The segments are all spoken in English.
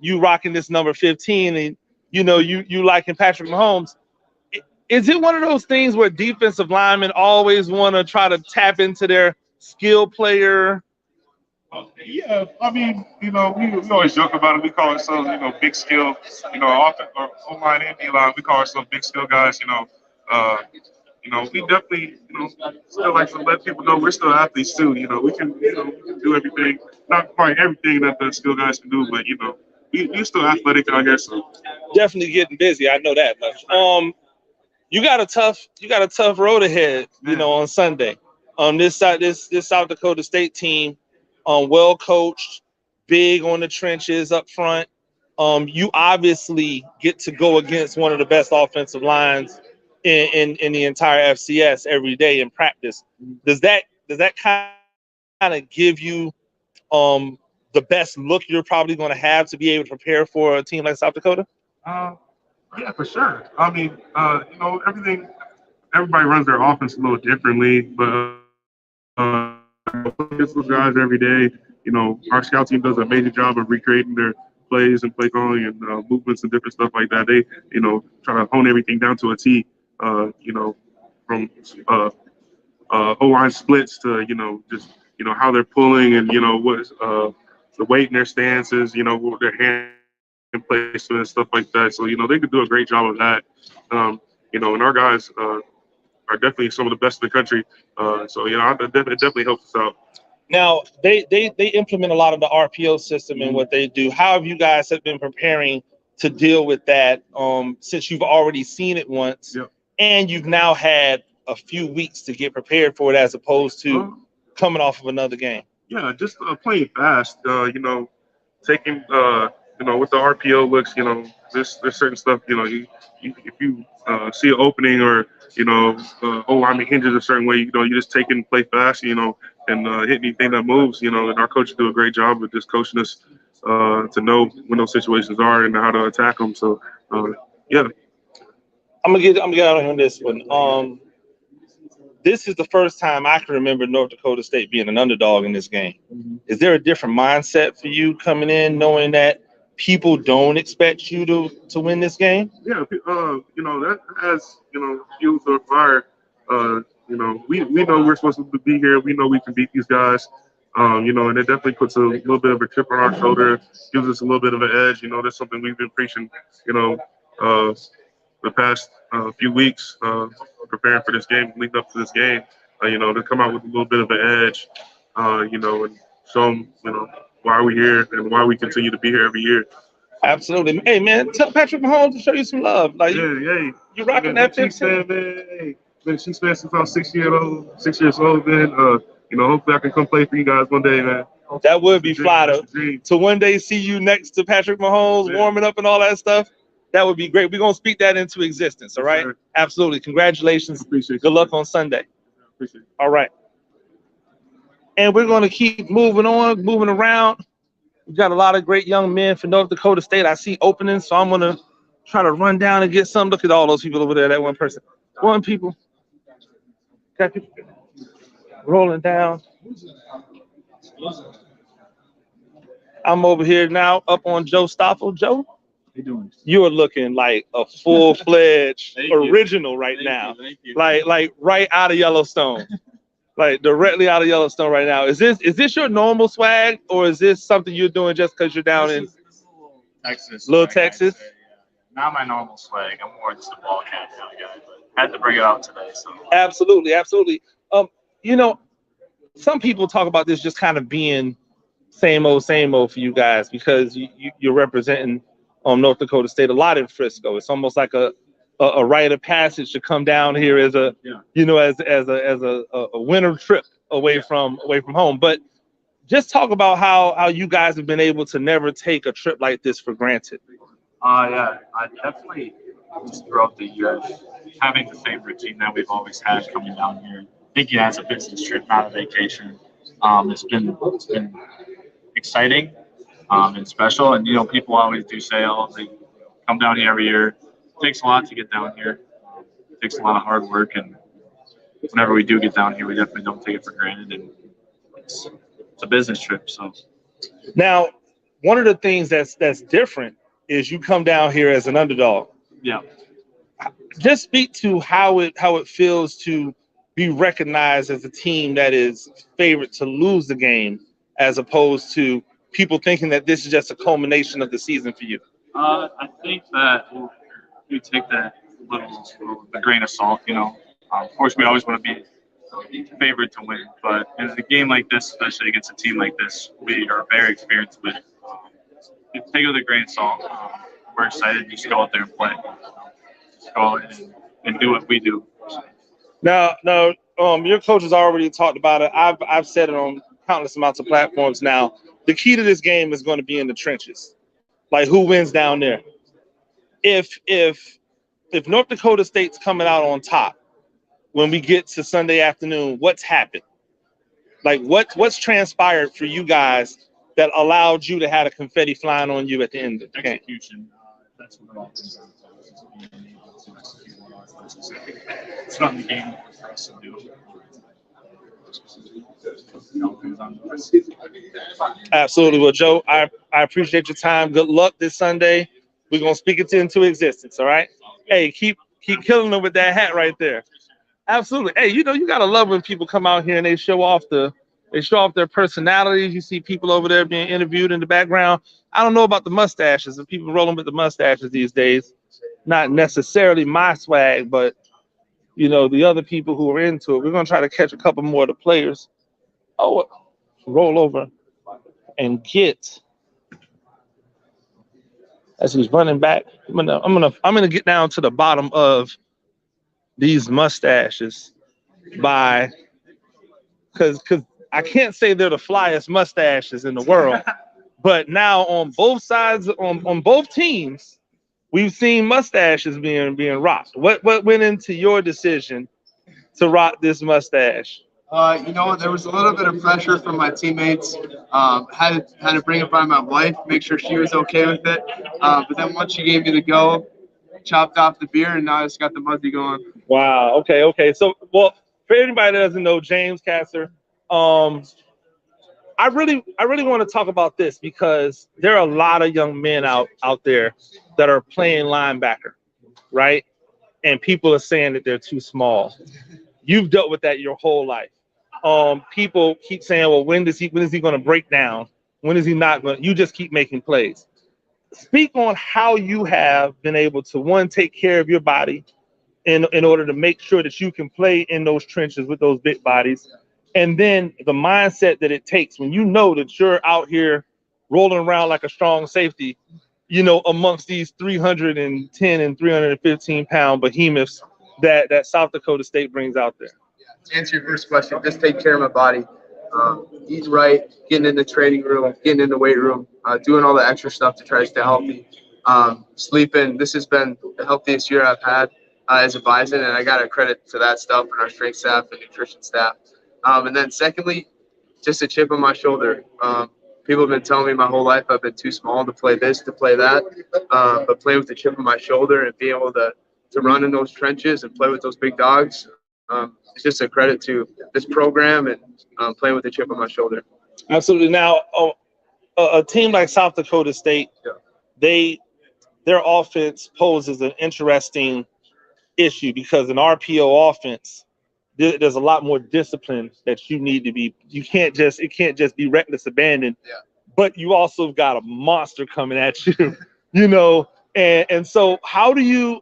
you rocking this number 15, and you liking Patrick Mahomes. Is it one of those things where defensive linemen always want to try to tap into their skill player? Yeah, I mean, we always joke about it. We call ourselves, big skill, often or O-line and D-line. We call ourselves big skill guys. We definitely, still like to let people know we're still athletes too. We can do everything, not quite everything that the skill guys can do, but we're still athletic, I guess. So. Definitely getting busy. I know that much. You got a tough road ahead. On Sunday. This South Dakota State team, well coached, big on the trenches up front. You obviously get to go against one of the best offensive lines in the entire FCS every day in practice. Does that kind of give you the best look you're probably going to have to be able to prepare for a team like South Dakota? Uh, yeah, for sure. I mean, everybody runs their offense a little differently, but against those guys every day. Our scout team does an amazing job of recreating their plays and play calling and movements and different stuff like that. They, try to hone everything down to a T. From O-line splits to just how they're pulling and what the weight in their stances, what their hand placement and stuff like that. So they could do a great job of that. And our guys are definitely some of the best in the country. So it definitely helps us out. Now they implement a lot of the RPO system in what they do. How have you guys have been preparing to deal with that since you've already seen it once, Yep. and you've now had a few weeks to get prepared for it as opposed to coming off of another game? Yeah, just playing fast. Taking with the RPO looks. There's certain stuff. If you see an opening or lineman hinges a certain way, you just take it and play fast. And hit anything that moves. And our coaches do a great job of just coaching us to know when those situations are and how to attack them. So yeah. I'm gonna get out on this one. This is the first time I can remember North Dakota State being an underdog in this game. Mm-hmm. Is there a different mindset for you coming in, knowing that people don't expect you to win this game? Yeah, that has fuel to the fire. We know we're supposed to be here. We know we can beat these guys. And it definitely puts a little bit of a chip on our shoulder, gives us a little bit of an edge. That's something we've been preaching. Uh, the past few weeks, preparing for this game, leading up to this game. To come out with a little bit of an edge. And show them, why we're here and why we continue to be here every year. Absolutely. Hey, man, tell Patrick Mahomes to show you some love. Like, you rocking that 15. Man, she's been since I was 6 years old, man. Hopefully I can come play for you guys one day, man. That would be fly to one day see you next to Patrick Mahomes, warming up and all that stuff. That would be great. We're going to speak that into existence, all right? Sure. Absolutely. Congratulations. Appreciate Good luck on Sunday. Appreciate it. All right. And we're going to keep moving on, moving around. We've got a lot of great young men for North Dakota State. I see openings, so I'm going to try to run down and get some. Look at all those people over there, that one person. One people. Got people rolling down. I'm over here now up on Joe Stoffel. Joe, you are looking like a full-fledged original right now. Thank you. Like right out of Yellowstone. Like directly out of Yellowstone right now. Is this your normal swag, or is this something you're doing just because you're down in Texas? Little Texas? Yeah. Not my normal swag. I'm more just a ball cap kind of guy, but had to bring it out today. So Absolutely. Some people talk about this just kind of being same old for you guys because you're representing North Dakota State a lot in Frisco. It's almost like a rite of passage to come down here as a winter trip away from home. But just talk about how you guys have been able to never take a trip like this for granted. yeah, I definitely just throughout the year having the same routine that we've always had coming down here. Thinking as a business trip, not a vacation. It's been exciting and special. And people always do say, "Oh, they come down here every year." It takes a lot to get down here. It takes a lot of hard work, and whenever we do get down here, we definitely don't take it for granted. And it's a business trip, so. Now, one of the things that's different is you come down here as an underdog. Yeah. Just speak to how it feels to be recognized as a team that is favored to lose the game, as opposed to people thinking that this is just a culmination of the season for you. I think that you take that little with a grain of salt. Of course, we always want to be favored to win, but in a game like this, especially against a team like this, we are very experienced with it. You take it with a grain of salt. We're excited. Just go out there and play. Just go out and do what we do. Now, your coach has already talked about it. I've said it on countless amounts of platforms now. The key to this game is going to be in the trenches. Like, who wins down there? If North Dakota State's coming out on top when we get to Sunday afternoon, what's happened? Like, what's transpired for you guys that allowed you to have a confetti flying on you at the end of the game? Execution. That's what it all comes down to. Is being able to execute on our first. It's not the game for us to do. Absolutely. Well, Joe, I appreciate your time. Good luck this Sunday. We're gonna speak it into existence. All right. Hey, keep killing them with that hat right there. Absolutely. Hey, you gotta love when people come out here and they show off their personalities. You see people over there being interviewed in the background. I don't know about the mustaches and people rolling with the mustaches these days. Not necessarily my swag, but the other people who are into it. We're gonna try to catch a couple more of the players. Oh, roll over and get as he's running back. I'm gonna get down to the bottom of these mustaches because I can't say they're the flyest mustaches in the world, but now on both sides, on both teams, we've seen mustaches being rocked. What went into your decision to rock this mustache? There was a little bit of pressure from my teammates. Had to bring it by my wife, make sure she was okay with it. But then once she gave me the go, chopped off the beard, and now I just got the muzzy going. Wow. Okay. So, well, for anybody that doesn't know, James Casser, I really want to talk about this because there are a lot of young men out there that are playing linebacker, right? And people are saying that they're too small. You've dealt with that your whole life. People keep saying, well, when is he going to break down? When is he not going to? You just keep making plays. Speak on how you have been able to, one, take care of your body in order to make sure that you can play in those trenches with those big bodies. And then the mindset that it takes when you know that you're out here rolling around like a strong safety, amongst these 310 and 315 pound behemoths that South Dakota State brings out there. To answer your first question, just take care of my body. Eating right, getting in the training room, getting in the weight room, doing all the extra stuff to try to stay healthy. Sleeping. This has been the healthiest year I've had as a Bison, and I got to credit to that stuff and our strength staff and nutrition staff. And then secondly, just a chip on my shoulder. People have been telling me my whole life I've been too small to play this, to play that. But playing with the chip on my shoulder and being able to run in those trenches and play with those big dogs, it's just a credit to this program and playing with the chip on my shoulder. Absolutely. Now, a team like South Dakota State, their offense poses an interesting issue because an RPO offense, there's a lot more discipline that you need to be. It can't just be reckless abandon. Yeah. But you also got a monster coming at you, And so how do you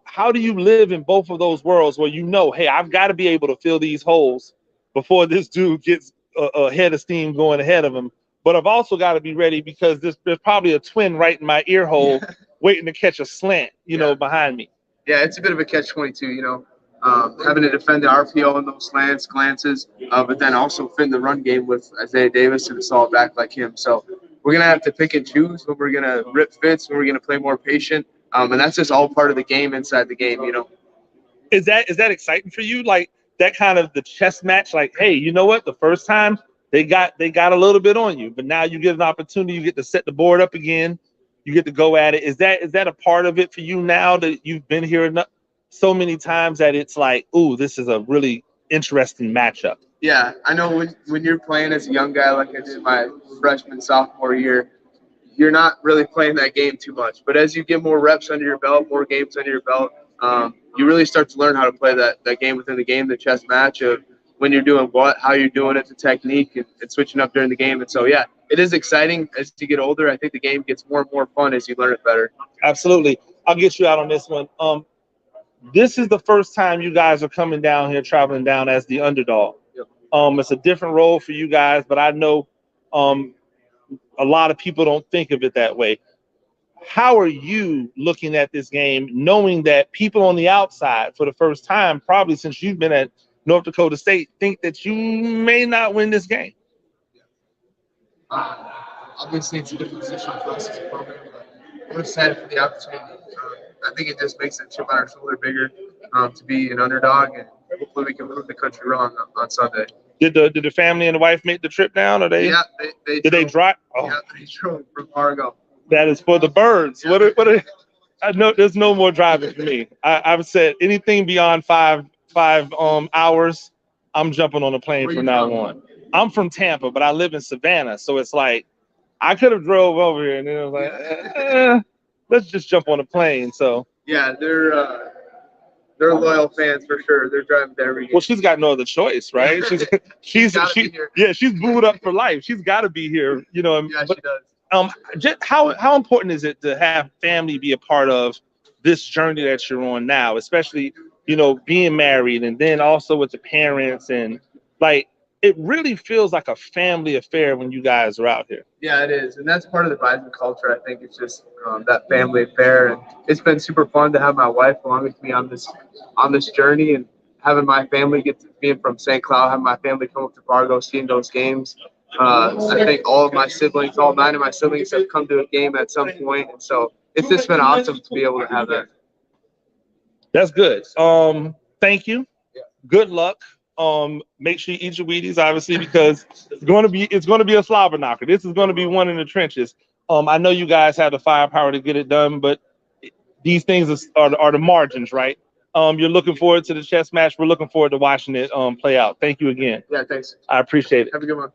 live in both of those worlds where hey, I've got to be able to fill these holes before this dude gets a head of steam going ahead of him, but I've also got to be ready because there's probably a twin right in my ear hole waiting to catch a slant, behind me. Yeah, it's a bit of a catch-22, having to defend the RPO in those slants, glances, but then also fit the run game with Isaiah Davis and a solid back like him. So we're going to have to pick and choose when we're going to rip fits, when we're going to play more patient. And that's just all part of the game inside the game, Is that exciting for you? Like that kind of the chess match, like, hey, you know what? The first time they got a little bit on you, but now you get an opportunity, you get to set the board up again, you get to go at it. Is that a part of it for you now that you've been here so many times that it's like, ooh, this is a really interesting matchup? Yeah, I know when you're playing as a young guy like I did my freshman, sophomore year, you're not really playing that game too much. But as you get more reps under your belt, more games under your belt, you really start to learn how to play that game within the game, the chess match of when you're doing what, how you're doing it, the technique, and switching up during the game. And so, yeah, it is exciting as you get older. I think the game gets more and more fun as you learn it better. Absolutely. I'll get you out on this one. This is the first time you guys are coming down here, traveling down as the underdog. Yep. It's a different role for you guys, but I know a lot of people don't think of it that way. How are you looking at this game, knowing that people on the outside for the first time, probably since you've been at North Dakota State, think that you may not win this game? Obviously, it's a different position for us as a program, but we're excited for the opportunity. I think it just makes it chip on our shoulder bigger to be an underdog, and hopefully we can prove the country wrong on Sunday. Did the family and the wife make the trip down, or they? Yeah, they drive? Oh. Yeah, they drove from Fargo. That is for the birds. Yeah. What are I know there's no more driving for me. I've said anything beyond five hours, I'm jumping on a plane from now on. I'm from Tampa, but I live in Savannah, so it's like I could have drove over here, and then it was like, let's just jump on a plane. So yeah, they're loyal fans for sure. They're driving to every game. Well, she's got no other choice, right? She's booed up for life. She's got to be here, you know. Yeah, she does. Just how important is it to have family be a part of this journey that you're on now, especially, you know, being married and then also with the parents, and like it really feels like a family affair when you guys are out here. Yeah, it is, and that's part of the Bison culture. I think it's just that family affair, and it's been super fun to have my wife along with me on this journey, and having my family being from St. Cloud, having my family come up to Fargo, seeing those games. I think all 9 of my siblings have come to a game at some point, and so it's just been awesome to be able to have that. That's good. Thank you. Yeah. Good luck. Make sure you eat your Wheaties, obviously, because it's going to be a slobber knocker. This is going to be one in the trenches. I know you guys have the firepower to get it done, but these things are the margins, right? You're looking forward to the chess match. We're looking forward to watching it play out. Thank you again. Yeah, thanks. I appreciate it. Have a good one.